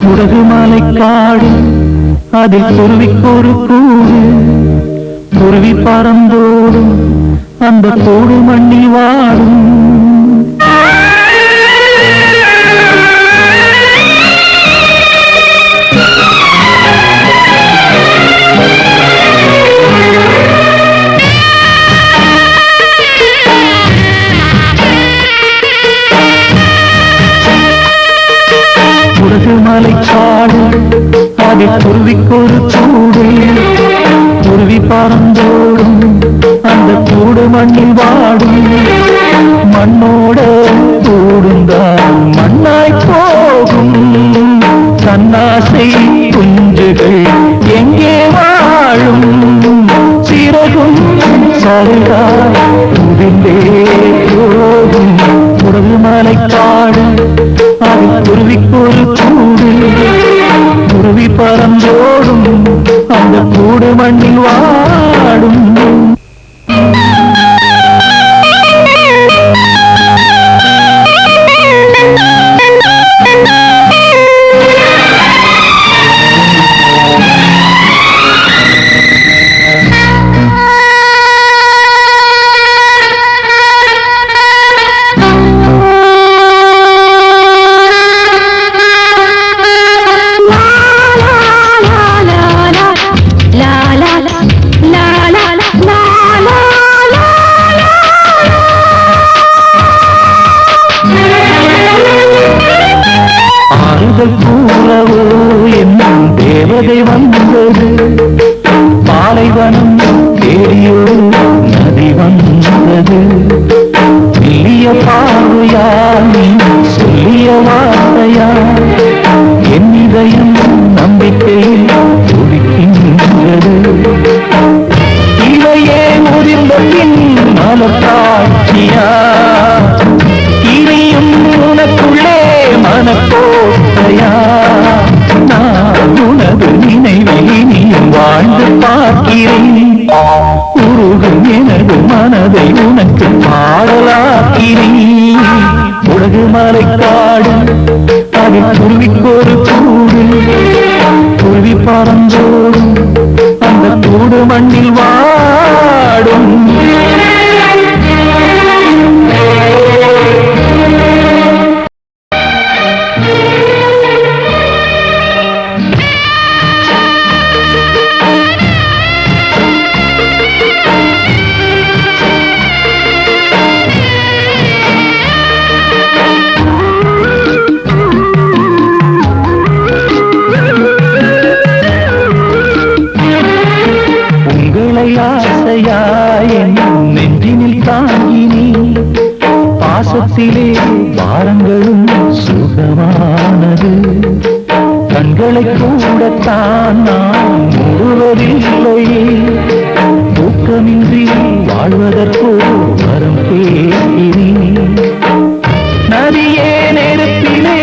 முடகு மலை காடு அதில் குருவிக்கொரு கூடு குருவி பறந்தோடும் அந்த கூடு மண்ணில் வாடும் முடகு மலை காடு அதில் குருவிக்கொரு கூடு குருவி பறந்தோடும் அந்த கூடு மண்ணில் வாடும் மண்ணோட கூடுந்தான் மண்ணாய் போகும் தன்னாசை குஞ்சுகள் எங்கே வாழும் சிறகும் சருகாய் உதிர்ந்தே போகும் முடகு மலை காடு அதில் குருவிக்கொரு கூடு குருவி பறந்தோடும் அந்த கூடு மண்ணில் வாடும் கூறவோ என்னும் தேவதை வந்தது பாலைவனம் தேடியோ நதி வந்தது சொல்லிய பார்வையால் நீ சொல்லிய வார்த்தையா என் இதயம் நம்பிக்கையில் துடிக்கின்றது இவையே முதிர்ந்த பின் மலத்தாட்சியா இனியும் உனக்குள்ளே மனக்கோட்டையா நான் உனது நினைவில் இனியும் வாழ்ந்து பார்க்கிறேன் உருகும் எனது மனதை உனக்கு பாடலாக்கிறேன் உலகு மலை காடு அதில் குருவிக்கொரு கூடு குருவி பறந்தோடும் அந்த கூடு மண்ணில் வாடும் ஆசையாய் நெஞ்சினில் தாங்கினி பாசத்திலே பாரங்களும் சுகமானது கண்களை கூடத்தான் நான் மூடுவதில்லையே தூக்கமின்றி வாழ்வதற்கு வரும் பேசினேன் நதியே நெருப்பிலே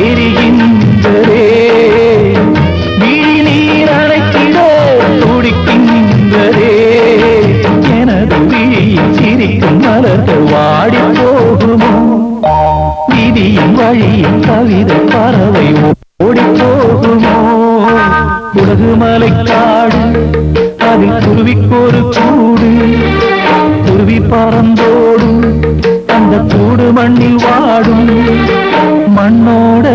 எரிகின்றதே நீர் அழைத்திட துடிக்கின்றதே எனது விழியில் சிரிக்கும் மலர்கள் வாடி போகுமோ விதியின் வழியில் கவிதை பறவை ஓடி போகுமோ உலகு மலை காடு அதில் குருவிக்கொரு கூடு குருவி பறந்தோடும் அந்த கூடு மண்ணில் வாடும் மண்ணோட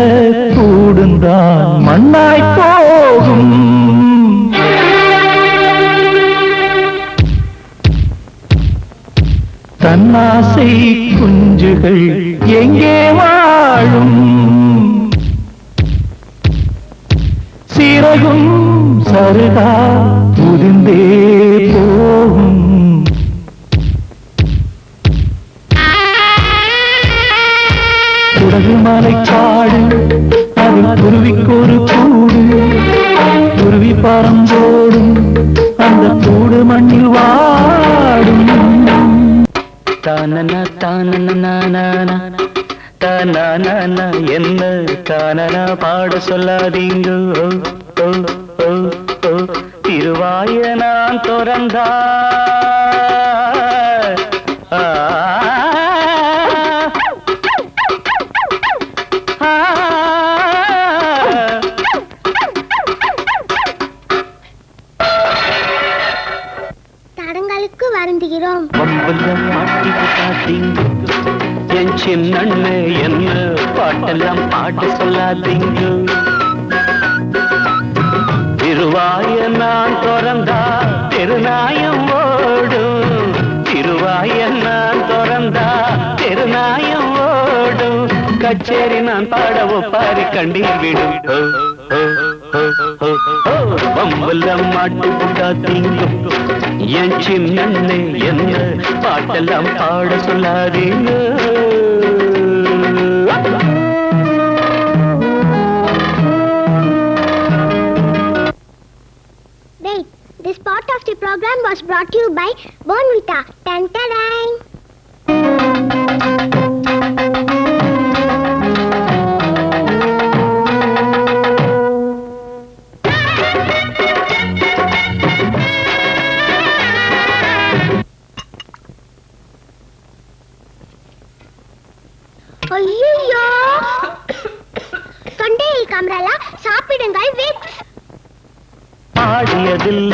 கூடுந்தான் மண்ணாய் போகும் தன்னாசை குஞ்சுகள் எங்கே வாழும் சிறகும் சருகா உதிர்ந்தே போகும் உலகு மலை காடு அதில் குருவிக்கொரு கூடு குருவி பறந்தோடும் அந்த கூடு மண்ணில் வாடும் தானன தானன தானன என்ன தானன பாட சொல்லாதீங்க திருவாய நான் துறந்தா வம்புல மாட்டிக்காதீங்க என் சின்னண்ணு என்ன பாட்டெல்லாம் பாட்டு சொல்லாதீங்க திருவாய நான் திறந்தா தெருநாயம் ஓடும் திருவாய நான் திறந்தா தெருநாயம் ஓடும் கச்சேரி நான் பாட ஒப்பாரி கண்டீர் விடும் வம்புல மாட்டிக்காதீங்க என் சின்னண்ணு என்ன பாட்டெல்லாம் பாட சொல்லாதீங்க Wait, this part of the program was brought to you by Bonvita. Tan tan. ஐயோ தொண்டையில் கமரல சாப்பிடுங்கள் விக்ஸ் பாடியதில்ல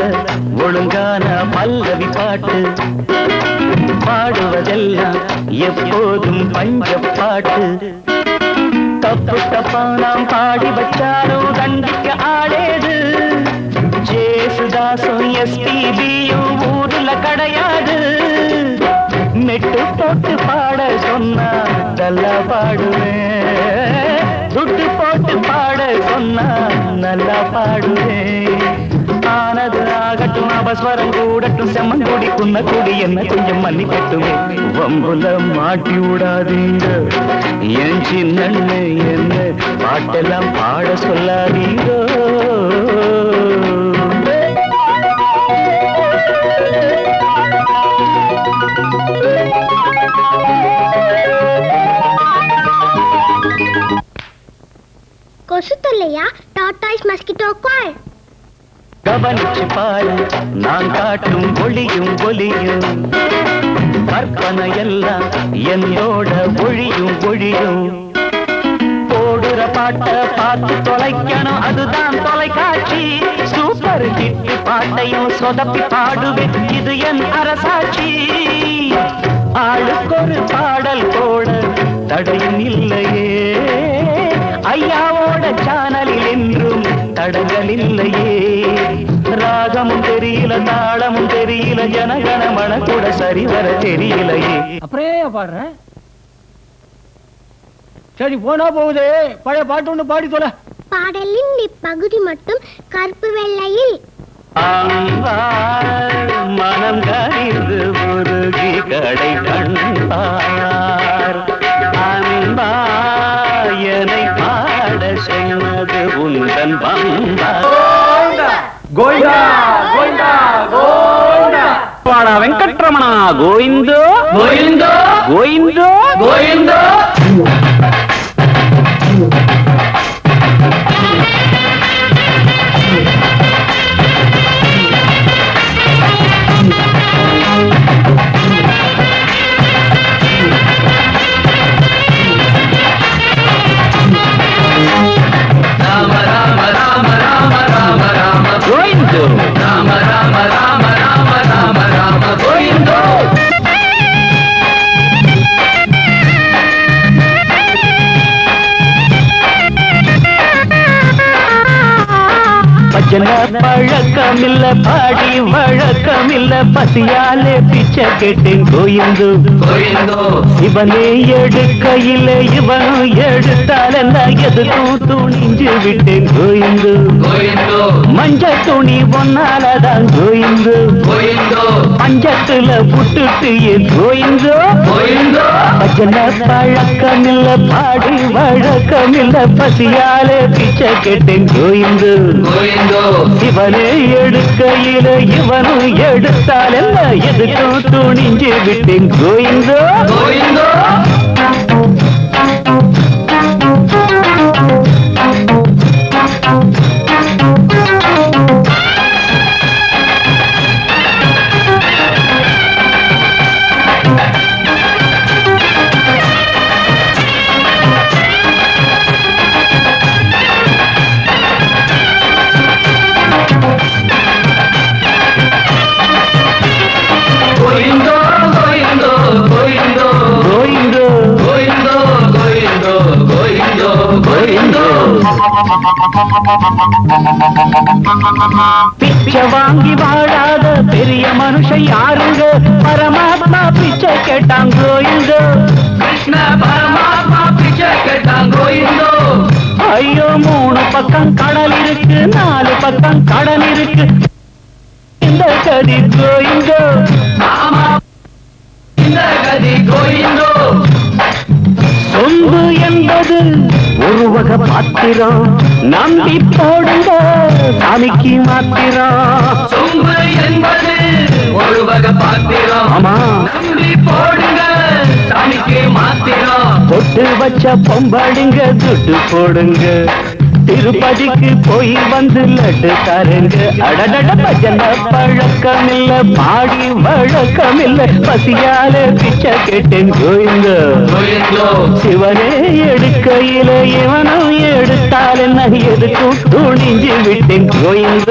ஒழுங்கான பல்லவி பாட்டு பாடுவதெல்லாம் எப்போதும் பஞ்ச பாட்டு தப்பு தப்பா நாம் பாடி வச்சாலும் தண்டிக்க ஆடேது ஜேசுதாசும் எஸ்பிபியும் ஊர்ல கிடையாது நெட்டு போட்டு பாட சொன்னா நல்லா பாடுவேன் துட்டு போட்டு பாட சொன்னா நல்லா பாடுவேன் ஆனது ஆகட்டும் அபஸ்வரம் கூடட்டும் செம்மங்குடி குன்ன கூடி என்ன கொஞ்சம் மன்னிக்கட்டுமே வம்புல மாட்டி விடாதீங்க என் சின்னண்ணு என்ன பாட்டெல்லாம் பாட சொல்லாதீங்க கொசு தொல்லையா டாட்டாய்ஸ் மஸ்கிட்டோ கால் கவனிச்சு பாரு நான் காட்டும் ஒளியும் ஒளியும் கற்பனை எல்லாம் என்னோட ஒழியும் ஒழியும் போடுற பாட்ட பார்த்து தொலைக்கணும் அதுதான் தொலைக்காட்சி சூப்பர் ஹிட் பாட்டையும் சொதப்பி பாடுவேன் இது என் அரசாட்சி ஆளுக்கொரு பாடல் போட தடையும் இல்லையே ஐயாவோட சானலில் என்றும் தடங்கள் இல்லையே ராகமும் தெரியல தாளமும் தெரியல ஜனகணமன கூட சரிவர தெரியலையே அப்படியே பாடுற சரி போனா போகுது பழைய பாட்டு ஒண்ணு பாடி தொலை பாடலின் இப்பகுதி மட்டும் கருப்பு வெள்ளையில் மனம் கரிந்து உருகி கடை கண்டார் அன்பாயனை பாட சொன்னது உந்தன் பந்தா கோயிந்தா கோயிந்தா கோயிந்தா வாடா வெங்கட்ரமணா கோவிந்தோ கோவிந்தோ கோவிந்தோ கோவிந்தோ பஜன பழக்கமில்ல பாடி வழக்கமில்ல பசியாலே பிச்சை கேட்டேன் கோயிந்தோ இவனே எடுக்கையில இவனும் எடுத்தால எதுக்கும் துணிஞ்சு விட்டேன் கோயிந்தோ மஞ்ச துணி ஒன்னாலதான் கோயிந்தோ பஞ்சத்துல புட்டுட்டு என் கோயிந்தோ பஜன பழக்கமில்ல பாடி வழக்கமில்ல பசியாலே பிச்சை கேட்டேன் கோயிந்தோ இவனே எடுக்கையில இவனும் எடுத்தால் என்ன எதுக்கும் துணிஞ்சு விட்டேன் கோயிந்தோ கோயிந்தோ கோயிந்தோ பிச்சை வாங்கி வாழாத பெரிய மனுஷன் யாருங்க? பரமாத்மா பிச்சை கேட்டாங்கோ இங்கோ. கிருஷ்ண பரமாத்மா பிச்சை கேட்டாங்கோ இந்தோ. ஐயோ 3 பக்கம் கடல் இருக்கு, 4 பக்கம் கடன் இருக்கு. இந்த கதி கோயிங்கோ. ஆமா இந்த கதி கோயிந்தோ. சொம்பு என்பது ஒரு வகை பாத்திரம், நம்பி போடுங்க சாமிக்கு மாத்திரம். சொம்பு என்பது ஒரு வகை பாத்திரம், ஆமா நம்பி போடுங்க சாமிக்கு மாத்திரம். பொட்டு வச்ச பொம்படிங்க துட்டு போடுங்க, திருப்பதிக்கு போய் வந்து லட்டு தருங்க. அடடட பஜன பழக்கம் இல்ல, பாடி வழக்கம் இல்ல, பசியால பிச்சை கேட்டேன் கோயிங்க. சிவனே எடுக்கையில இவனும் எடுத்தால் என்ன, எதுக்கும் துணிஞ்சு விட்டேன் கோயிங்க.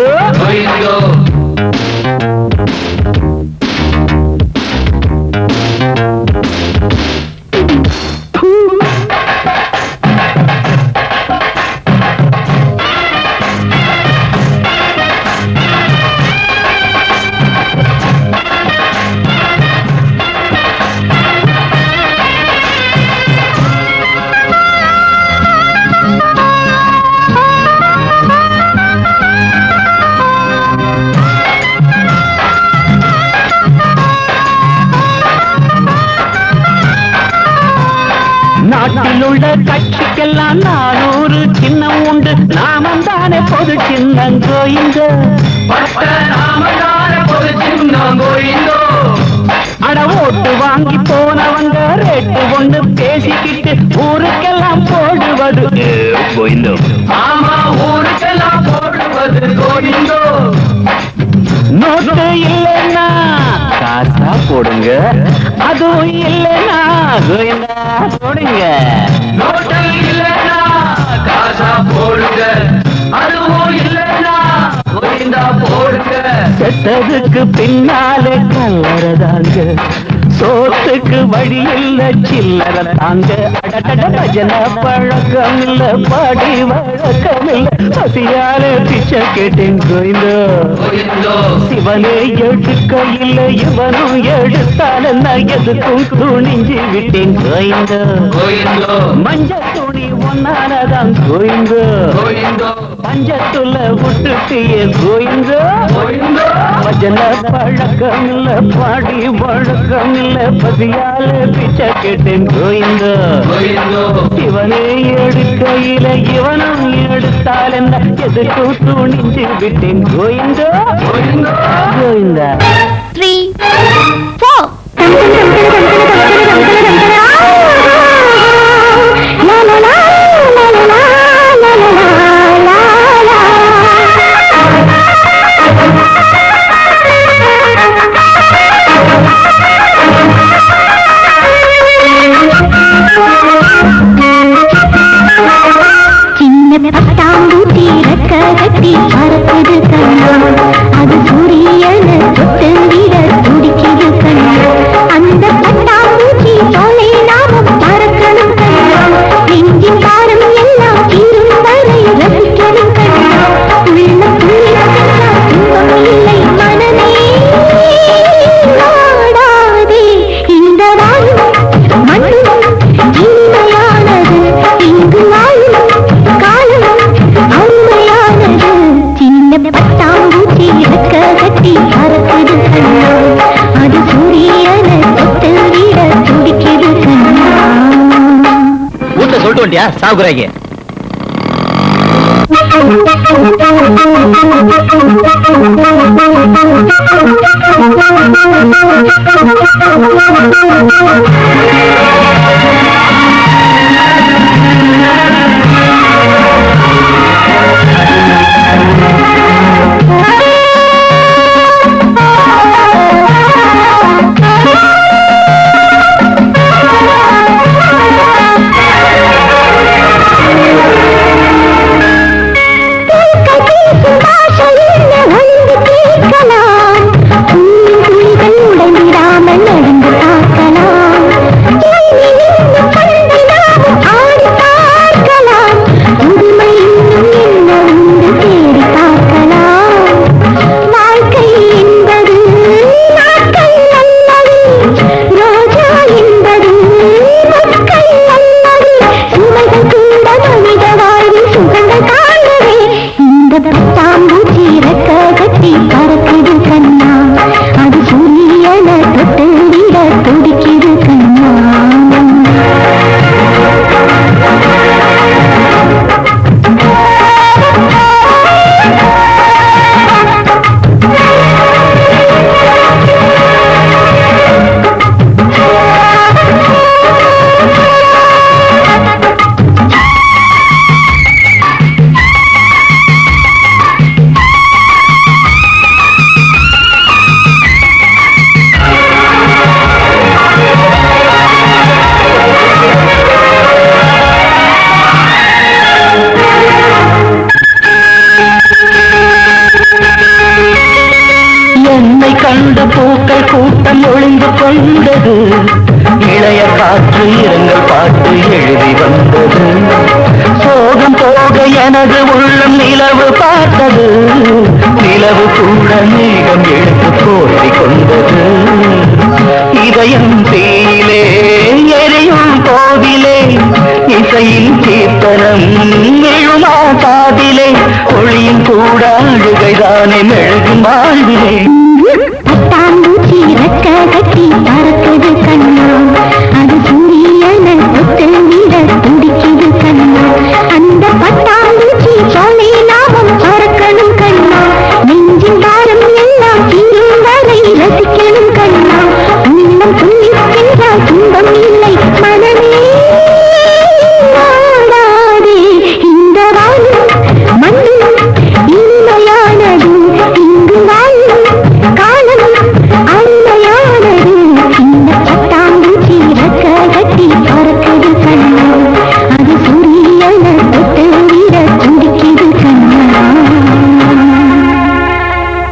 நாட்டில் உள்ள கட்சிக்கெல்லாம் 400 சின்னம் உண்டு, நாமம் தானே பொது சின்னம் கோயிங்க. அட ஓட்டு வாங்கி போனவங்க ரேட்டு ஒண்ணு பேசிக்கிட்டு ஊருக்கெல்லாம் போடுவது கோயிந்தோ. ஆமா ஊருக்கெல்லாம் போடுவது கோயிந்தோ. நோட்டு இல்லைன்னா காசா போடுங்க, அதுவும் இல்லைன்னா கோயிந்தா போடுங்க. நோட்டு இல்லைன்னா காசா போடுங்க, அதுவும் இல்லைன்னா கோயிந்தா போடுங்க. செத்ததுக்கு பின்னாலே கல்லறதாங்க, சோத்துக்கு வழி இல்ல சில்லற தாங்க. அடடட பஜன பழக்கம் இல்ல, பாடி வழக்கம் இல்ல, பசியால பிச்சை கேட்டேன் கோயிந்தோ. சிவனே எடுக்கையில் இவனும் எடுத்தால் நான் எதுக்கும் துணிஞ்சு விட்டேன் கோயிந்தோ. மஞ்ச துணி ஒன்னாலதான் கோயிந்தோ, பஞ்சத்துல விட்டுட்டியே கோயிந்தோ. பஜன பழக்கம் இல்ல, பாடி வழக்கம் இல்ல, பசியால பிச்சை கேட்டேன் கோயிந்தோ. இவனே எடுக்கையில இவனும் எடுத்தால் என்ன, எதுக்கும் துணிஞ்சு விட்டேன் கோயிந்தோ. Govinda 3, 4. La la la la la la la la la la. சின்ன பட்டாம்பூச்சி ரெக்க கட்டி பறக்குது கண்ணா, அது சூரியனை தொட்டு விட துடிக்குது கண்ணா. அந்த பட்டாம்பூச்சி போலே நாமும் பறக்கணும் கண்ணா, நெஞ்சின் பாரம் எல்லாம் தீரும் வரை ரசிக்கணும் கண்ணா. உள்ள புள்ளிக்கெல்லாம் துன்பம் இல்லை மனமே, நாடாதே இந்த வாழும் மண்ணும் இனிமையானது, இங்கு வாழும் காலம் அருமையானது. சின்ன பட்டாம்பூச்சி ரெக்க கட்டி பறக்குது கண்ணா, அது சூரியனை தொட்டு விட துடிக்குது கண்ணா. வீட்டுல சொல்லிட்டு வண்டியா சாகுறாங்க. நடந்து பார்க்கலாம். பட்டாம்பூச்சி ரெக்க கட்டி பறக்குது கண்ணா அது சூரியனை தொட்டு விட துடிக்குது கண்ணா என்னை கண்டு பூக்கள் கூட்டம் ஒளிந்து கொண்டது இளைய காற்று இரங்கல் பாட்டு எழுதி வந்தது சோகம் போக எனது உள்ளம் நிலவு பார்த்தது நிலவு கூட மேகம் எடுத்து போர்த்தி கொண்டது இதயம் தீயிலே எரியும் போதிலே இசையின் கீர்த்தனம் எழுமா காதிலே ஒளியும் கூட அழுகைதானே மெழுகும் வாழ்விலே பட்டாம்பூச்சி ரெக்க கட்டி பறக்குது கண்ணா அது சூரியனை தொட்டு விட துடிக்குது கண்ணா அந்த பட்டாம்பூச்சி போலே நாமும் பறக்கணும் கண்ணா நெஞ்சின் பாரம் எல்லாம் தீரும் வரை ரசிக்கணும் கண்ணா உள்ளம் துள்ளி சென்றால் துன்பம் இல்லை